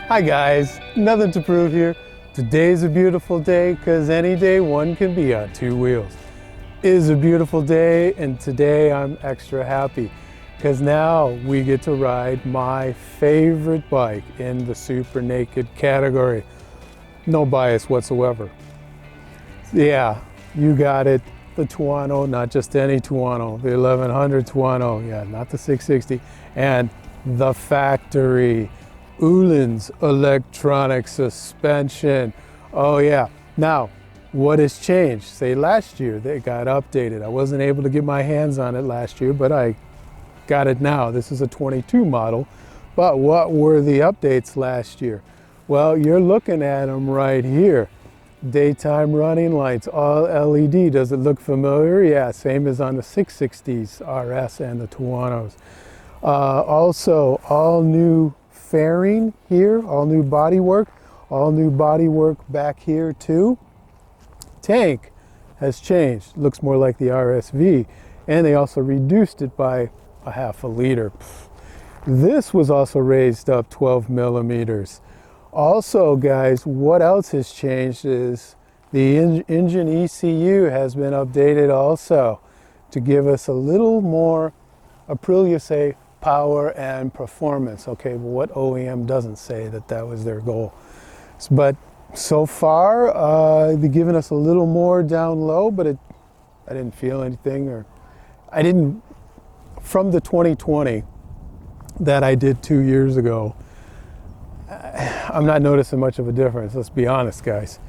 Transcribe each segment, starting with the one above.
Hi guys, Nothing to Prove here. Today's a beautiful day because any day one can be on two wheels. It is a beautiful day and today I'm extra happy because now we get to ride my favorite bike in the super naked category. No bias whatsoever. Yeah, you got it. The Tuono, not just any Tuono, the 1100 Tuono, yeah, not the 660, and the factory Öhlins electronic suspension. Oh yeah. Now, what has changed? Say last year they got updated. I wasn't able to get my hands on it last year, but I got it now. This is a 22 model. But what were the updates last year? Well, you're looking at them right here. Daytime running lights, all LED. Does it look familiar? Yeah, same as on the 660s RS and the Tuonos. Also, all new fairing here, all new bodywork back here too. Tank has changed, looks more like the RSV, and they also reduced it by a half a liter. This was also raised up 12 millimeters. Also, guys, what else has changed is the engine ECU has been updated also to give us a little more, Aprilia say, power and performance. Okay, well, what OEM doesn't say that that was their goal? But so far, they've given us a little more down low, but I didn't feel anything, or I didn't, from the 2020 that I did 2 years ago, I'm not noticing much of a difference, let's be honest, guys.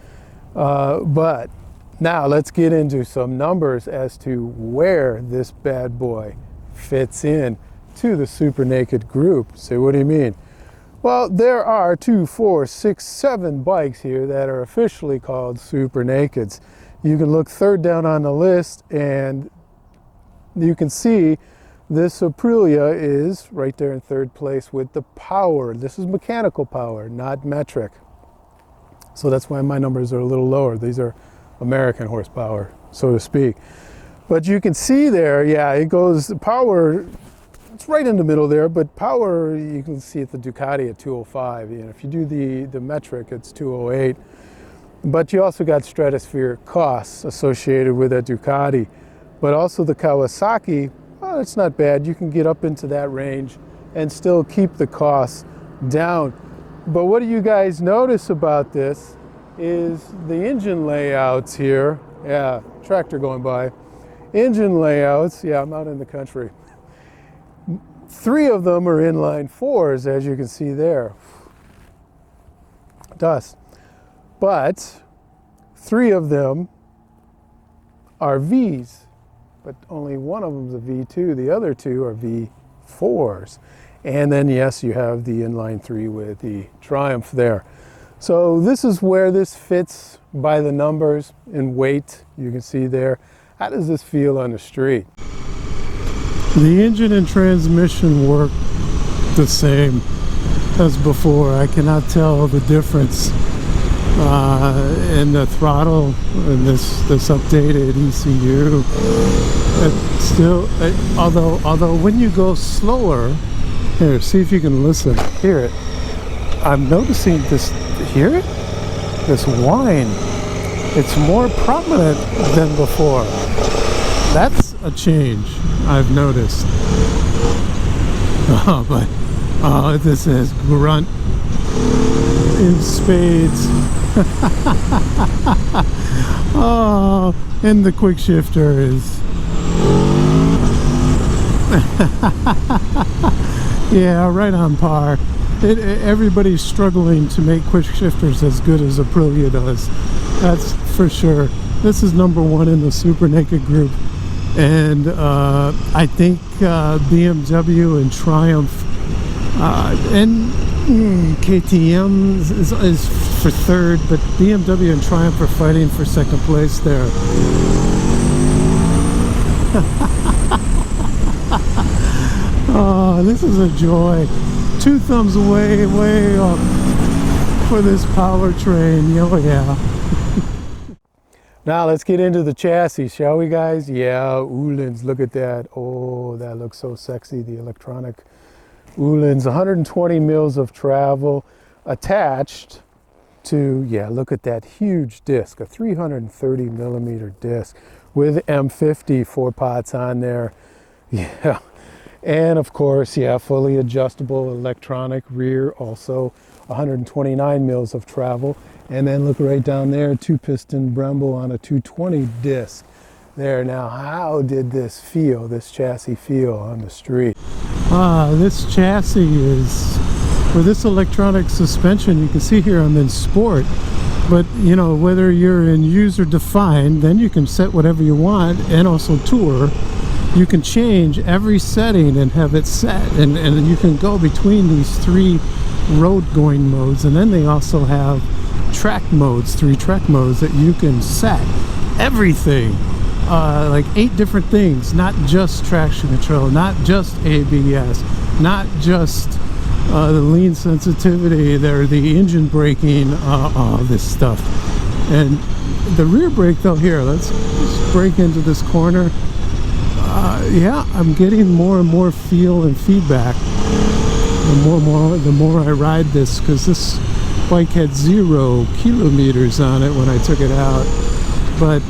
But now let's get into some numbers as to where this bad boy fits in to the super naked group. Say, what do you mean? Well, there are 2, 4, 6, 7 bikes here that are officially called super nakeds. You can look third down on the list and you can see this Aprilia is right there in third place with the power. This is mechanical power, not metric. So that's why my numbers are a little lower. These are American horsepower, so to speak. But you can see there, yeah, it goes power. It's right in the middle there, but power, you can see at the Ducati at 205. You know, if you do the metric, it's 208. But you also got stratospheric costs associated with that Ducati. But also the Kawasaki, well, it's not bad. You can get up into that range and still keep the costs down. But what do you guys notice about this is the engine layouts here. Yeah, tractor going by. Engine layouts, yeah, I'm out in the country. 3 of them are inline 4s, as you can see there. Dust. But 3 of them are Vs, but only one of them is a V2. The other 2 are V4s. And then, yes, you have the inline 3 with the Triumph there. So this is where this fits by the numbers in weight. You can see there. How does this feel on the street? The engine and transmission work the same as before. I cannot tell the difference in the throttle in this updated ECU. It still, although when you go slower, here, see if you can listen. Hear it. I'm noticing this. Hear it? This whine. It's more prominent than before. That's a change I've noticed. Oh, but this is grunt in spades. Oh, and the quick shifter is yeah, right on par. Everybody's struggling to make quick shifters as good as Aprilia does. That's for sure. This is #1 in the super naked group. And I think BMW and Triumph and KTM is for third, but BMW and Triumph are fighting for second place there. Oh, this is a joy. 2 thumbs away, way up for this Powertrain. Oh yeah. Now let's get into the chassis, shall we, guys? Yeah, Öhlins, look at that. Oh, that looks so sexy, the electronic Öhlins. 120 mils of travel. attached to, yeah, look at that huge disc, a 330 millimeter disc with M50 4 pots on there. Yeah. And of course, yeah, fully adjustable electronic rear, also 129 mils of travel. And then look right down there, 2-piston Brembo on a 220 disc. There, now how did this feel, this chassis feel on the street? This chassis is, for this electronic suspension, you can see here I'm in sport. But you know, whether you're in user defined, then you can set whatever you want, and also tour. You can change every setting and have it set, and you can go between these 3 road going modes, and then they also have track modes, 3 track modes that you can set everything, like 8 different things, not just traction control, not just ABS, not just the lean sensitivity, there, the engine braking, all this stuff. And the rear brake though, here, let's brake into this corner. Yeah, I'm getting more and more feel and feedback the more I ride this, because this bike had 0 kilometers on it when I took it out. But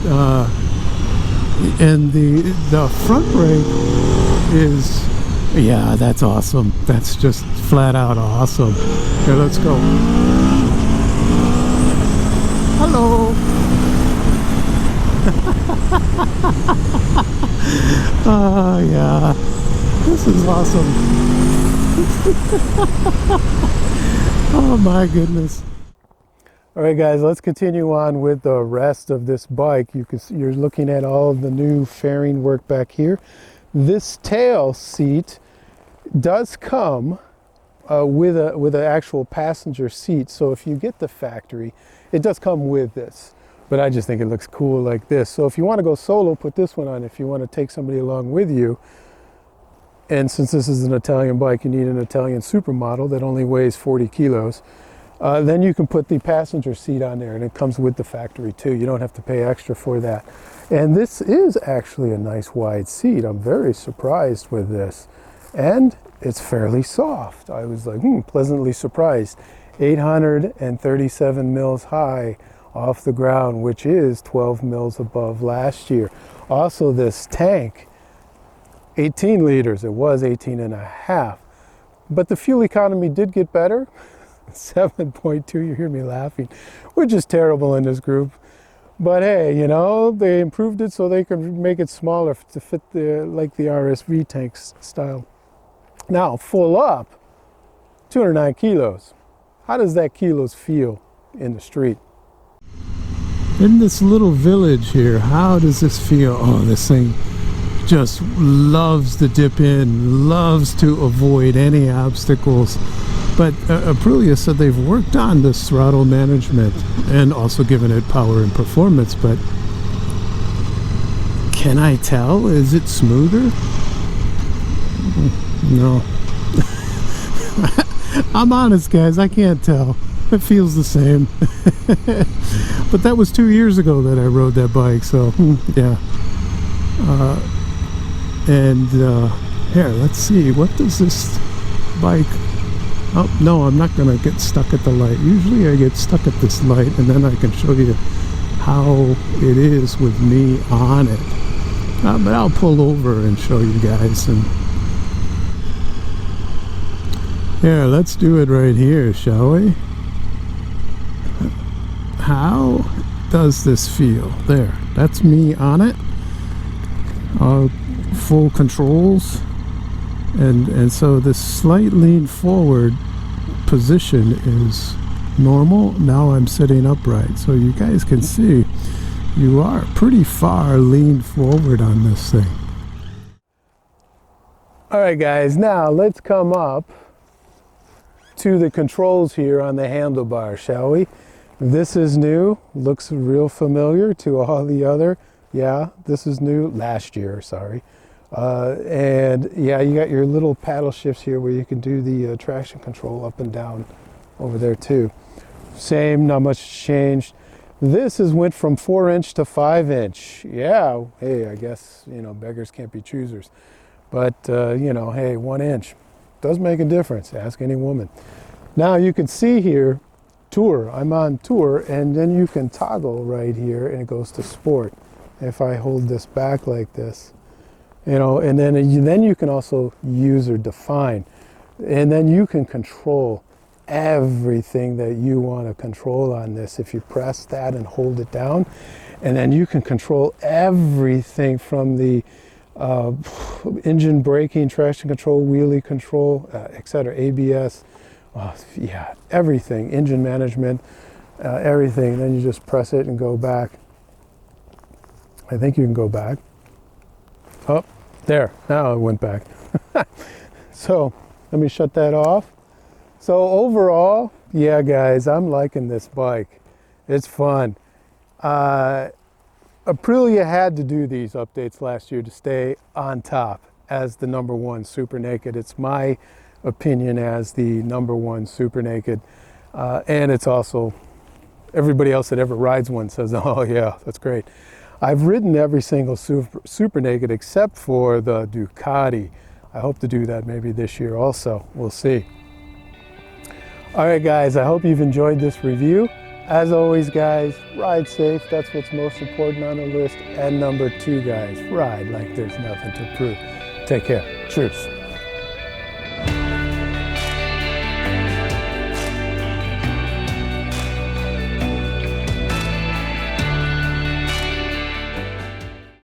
and the front brake is, yeah, that's awesome. That's just flat out awesome. Here, let's go. Hello. Yeah, this is awesome. Oh my goodness. All right guys, let's continue on with the rest of this bike. You're looking at all of the new fairing work back here. This tail seat does come with an actual passenger seat, so if you get the factory, it does come with this. But I just think it looks cool like this. So if you want to go solo, put this one on. If you want to take somebody along with you, and since this is an Italian bike, you need an Italian supermodel that only weighs 40 kilos, then you can put the passenger seat on there, and it comes with the factory too. You don't have to pay extra for that. And this is actually a nice wide seat. I'm very surprised with this. And it's fairly soft. I was like, pleasantly surprised. 837 mils high off the ground, which is 12 mils above last year. Also, this tank, 18 liters, it was 18 and a half, but the fuel economy did get better. 7.2, you hear me laughing, which is terrible in this group, but hey, you know, they improved it so they could make it smaller to fit like the RSV tanks style. Now, full up, 209 kilos. How does that kilos feel in the street? In this little village here, how does this feel? Oh, this thing just loves to dip in, loves to avoid any obstacles. But Aprilia said they've worked on this throttle management and also given it power and performance, but can I tell? Is it smoother? No. I'm honest, guys, I can't tell. It feels the same. But that was 2 years ago that I rode that bike, so yeah. Here, let's see, what does this bike... Oh, no, I'm not going to get stuck at the light. Usually I get stuck at this light, and then I can show you how it is with me on it. But I'll pull over and show you guys. And here, let's do it right here, shall we? How does this feel? There, that's me on it. Full controls. And so this slight lean forward position is normal. Now I'm sitting upright, so you guys can see you are pretty far leaned forward on this thing. All right guys, now let's come up to the controls here on the handlebar, shall we? This is new, looks real familiar to all the other. Yeah, this is new, last year, sorry. And yeah, you got your little paddle shifts here where you can do the traction control up and down over there too. Same, not much changed. This has went from 4-inch to 5-inch. Yeah, hey, I guess, you know, beggars can't be choosers. But, you know, hey, 1 inch does make a difference. Ask any woman. Now you can see here, Tour, I'm on Tour, and then you can toggle right here and it goes to Sport. If I hold this back like this, you know, and then you can also user define, and then you can control everything that you want to control on this. If you press that and hold it down, and then you can control everything from the engine braking, traction control, wheelie control, etc., ABS, yeah, everything, engine management, everything. Then you just press it and go back. I think you can go back. Oh, there, now it went back. So let me shut that off. So overall, yeah guys, I'm liking this bike. It's fun. Aprilia had to do these updates last year to stay on top as the #1 Super Naked. It's my opinion as the #1 Super Naked. And it's also, everybody else that ever rides one says, oh yeah, that's great. I've ridden every single Super Naked except for the Ducati. I hope to do that maybe this year also. We'll see. All right, guys, I hope you've enjoyed this review. As always, guys, ride safe. That's what's most important on the list. And #2, guys, ride like there's nothing to prove. Take care. Cheers.